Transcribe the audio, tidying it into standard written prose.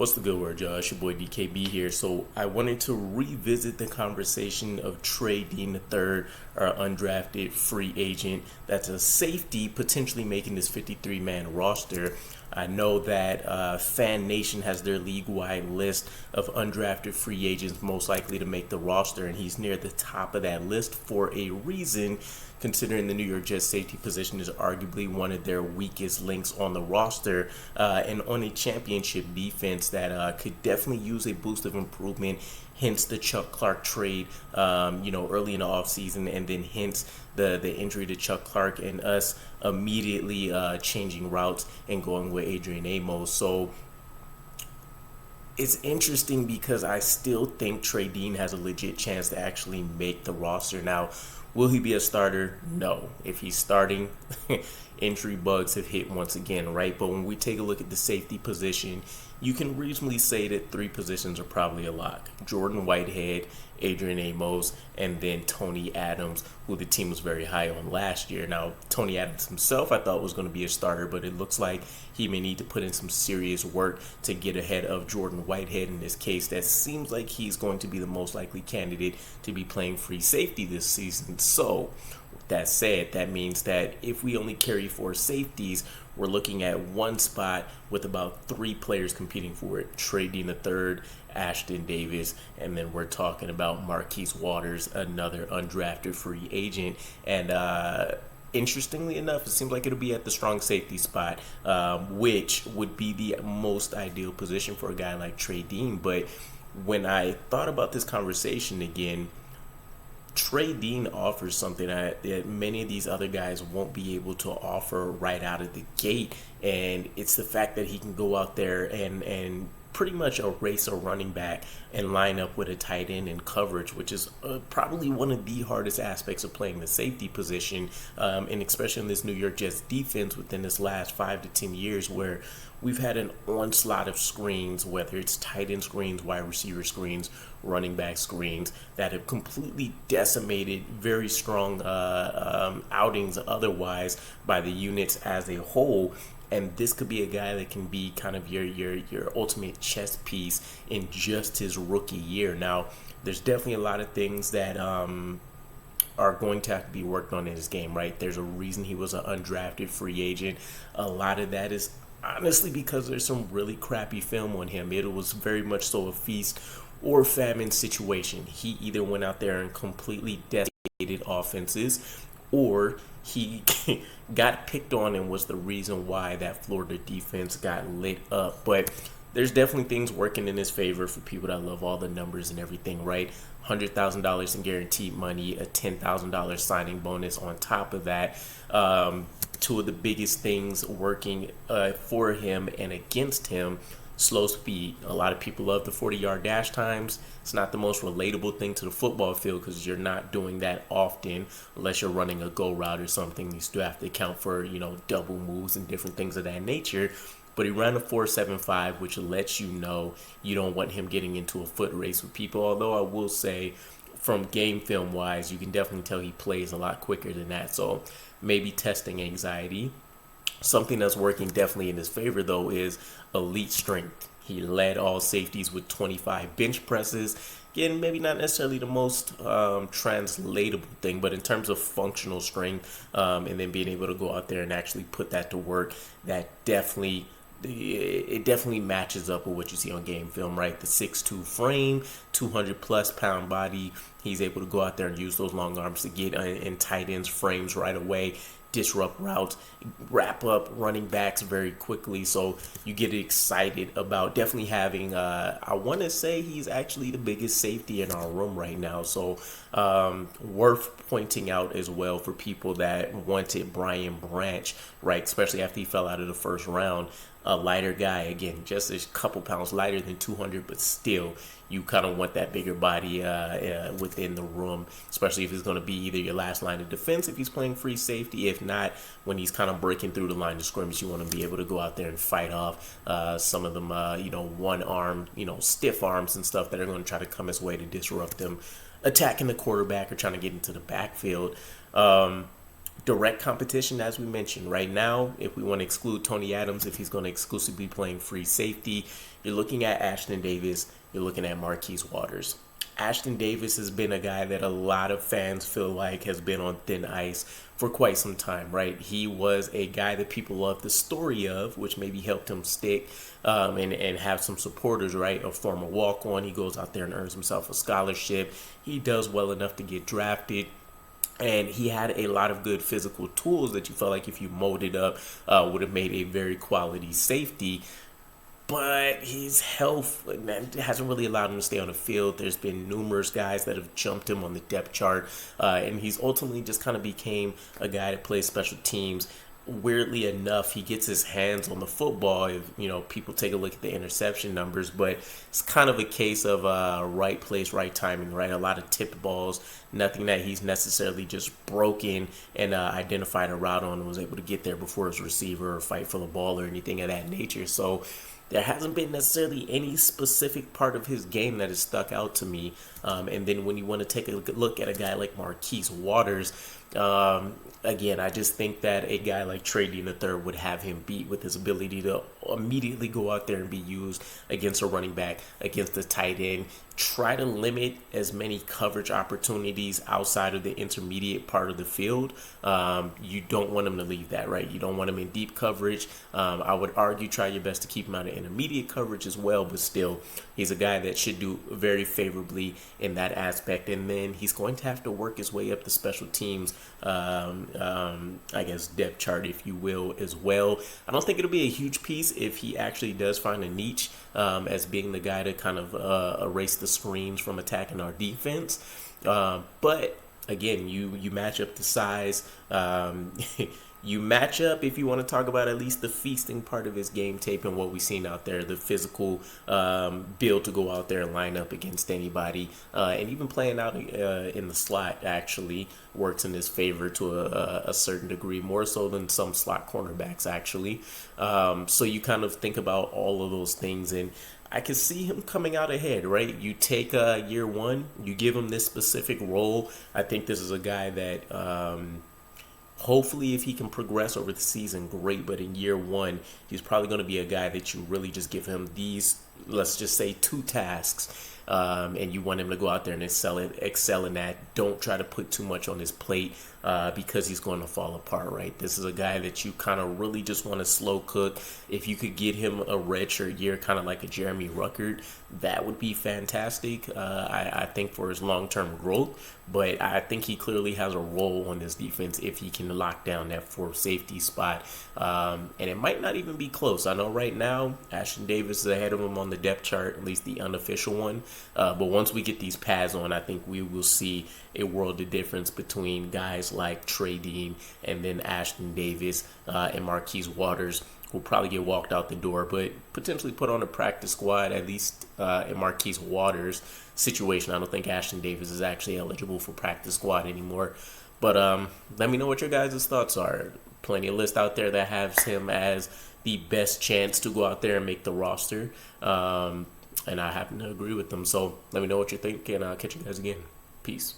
What's the good word, y'all? It's your boy DKB here. So I wanted to revisit the conversation of Trey Dean III, our undrafted free agent. That's a safety potentially making this 53-man roster. I know that Fan Nation has their league-wide list of undrafted free agents most likely to make the roster, and he's near the top of that list for a reason, considering the New York Jets safety position is arguably one of their weakest links on the roster, and on a championship defense that could definitely use a boost of improvement. Hence the Chuck Clark trade, early in the offseason, and then hence the injury to Chuck Clark and us immediately changing routes and going with Adrian Amos. So it's interesting because I still think Trey Dean has a legit chance to actually make the roster. Now, will he be a starter? No. If he's starting, injury bugs have hit once again, right? But when we take a look at the safety position, you can reasonably say that three positions are probably a lock. Jordan Whitehead, Adrian Amos, and then Tony Adams, who the team was very high on last year. Now, Tony Adams himself I thought was going to be a starter, but it looks like he may need to put in some serious work to get ahead of Jordan Whitehead in this case. That seems like he's going to be the most likely candidate to be playing free safety this season. So, with that said, that means that if we only carry 4 safeties, we're looking at one spot with about 3 players competing for it. Trey Dean III, Ashton Davis, and then we're talking about Marquise Waters, another undrafted free agent. And interestingly enough, it seems like it'll be at the strong safety spot, which would be the most ideal position for a guy like Trey Dean. But when I thought about this conversation again, Trey Dean offers something that many of these other guys won't be able to offer right out of the gate, and it's the fact that he can go out there and pretty much erase a running back and line up with a tight end in coverage, which is probably one of the hardest aspects of playing the safety position, and especially in this New York Jets defense within this last 5 to 10 years, where we've had an onslaught of screens, whether it's tight end screens, wide receiver screens, running back screens, that have completely decimated very strong outings otherwise by the units as a whole. And this could be a guy that can be kind of your ultimate chess piece in just his rookie year. Now, there's definitely a lot of things that are going to have to be worked on in his game, right? There's a reason he was an undrafted free agent. A lot of that is honestly because there's some really crappy film on him. It was very much so a feast or famine situation. He either went out there and completely decimated offenses, or he got picked on and was the reason why that Florida defense got lit up. But there's definitely things working in his favor for people that love all the numbers and everything, right? $100,000 in guaranteed money, a $10,000 signing bonus on top of that. Two of the biggest things working for him and against him: slow speed. A lot of people love the 40-yard dash times. It's not the most relatable thing to the football field because you're not doing that often unless you're running a go route or something. You still have to account for, double moves and different things of that nature. But he ran a 4.75, which lets you know you don't want him getting into a foot race with people. Although I will say, from game film wise, you can definitely tell he plays a lot quicker than that. So maybe testing anxiety. Something that's working definitely in his favor, though, is elite strength. He led all safeties with 25 bench presses. Again, maybe not necessarily the most translatable thing, but in terms of functional strength, and then being able to go out there and actually put that to work, that definitely matches up with what you see on game film, right? The 6'2" frame, 200 plus pound body. He's able to go out there and use those long arms to get in tight ends frames right away, disrupt routes, wrap up running backs very quickly. So you get excited about definitely having, I want to say he's actually the biggest safety in our room right now. So worth pointing out as well for people that wanted Brian Branch, right? Especially after he fell out of the first round. A lighter guy, again, just a couple pounds lighter than 200, but still, you kind of want that bigger body within the room, especially if it's going to be either your last line of defense if he's playing free safety. If not, when he's kind of breaking through the line of scrimmage, you want to be able to go out there and fight off some of them, one arm, stiff arms and stuff that are going to try to come his way to disrupt them, attacking the quarterback or trying to get into the backfield. Direct competition, as we mentioned. Right now, if we want to exclude Tony Adams, if he's going to exclusively playing free safety, you're looking at Ashton Davis, you're looking at Marquise Waters. Ashton Davis has been a guy that a lot of fans feel like has been on thin ice for quite some time, right? He was a guy that people love the story of, which maybe helped him stick and have some supporters, right? A former walk-on, he goes out there and earns himself a scholarship. He does well enough to get drafted. And he had a lot of good physical tools that you felt like if you molded up would have made a very quality safety. But his health hasn't really allowed him to stay on the field. There's been numerous guys that have jumped him on the depth chart. And he's ultimately just kind of became a guy that plays special teams. Weirdly enough, he gets his hands on the football if, people take a look at the interception numbers, but it's kind of a case of right place, right timing, right? A lot of tipped balls, nothing that he's necessarily just broken and identified a route on and was able to get there before his receiver or fight for the ball or anything of that nature. So there hasn't been necessarily any specific part of his game that has stuck out to me. And then when you want to take a look at a guy like Marquise Waters, again, I just think that a guy like Trey Dean III would have him beat with his ability to immediately go out there and be used against a running back, against a tight end. Try to limit as many coverage opportunities outside of the intermediate part of the field. You don't want him to leave that, right? You don't want him in deep coverage. I would argue try your best to keep him out of intermediate coverage as well, but still, he's a guy that should do very favorably in that aspect. And then he's going to have to work his way up the special teams, I guess, depth chart, if you will, as well. I don't think it'll be a huge piece if he actually does find a niche as being the guy to kind of erase the screens from attacking our defense. But again, you match up the size. You match up, if you want to talk about at least the feasting part of his game tape and what we've seen out there, the physical build to go out there and line up against anybody. And even playing out in the slot actually works in his favor to a certain degree, more so than some slot cornerbacks actually. So you kind of think about all of those things, and I can see him coming out ahead, right? You take year one, you give him this specific role. I think this is a guy that hopefully if he can progress over the season, great. But in year one, he's probably going to be a guy that you really just give him these, let's just say, 2 tasks. And you want him to go out there and excel in that. Don't try to put too much on his plate because he's going to fall apart, right? This is a guy that you kind of really just want to slow cook. If you could get him a redshirt year, kind of like a Jeremy Ruckert, that would be fantastic, I think, for his long-term growth. But I think he clearly has a role on this defense if he can lock down that 4th safety spot. And it might not even be close. I know right now Ashton Davis is ahead of him on the depth chart, at least the unofficial one. But once we get these pads on, I think we will see a world of difference between guys like Trey Dean and then Ashton Davis and Marquise Waters, who'll probably get walked out the door, but potentially put on a practice squad, at least in Marquise Waters' situation. I don't think Ashton Davis is actually eligible for practice squad anymore. But let me know what your guys' thoughts are. Plenty of lists out there that has him as the best chance to go out there and make the roster. And I happen to agree with them. So let me know what you think, and I'll catch you guys again. Peace.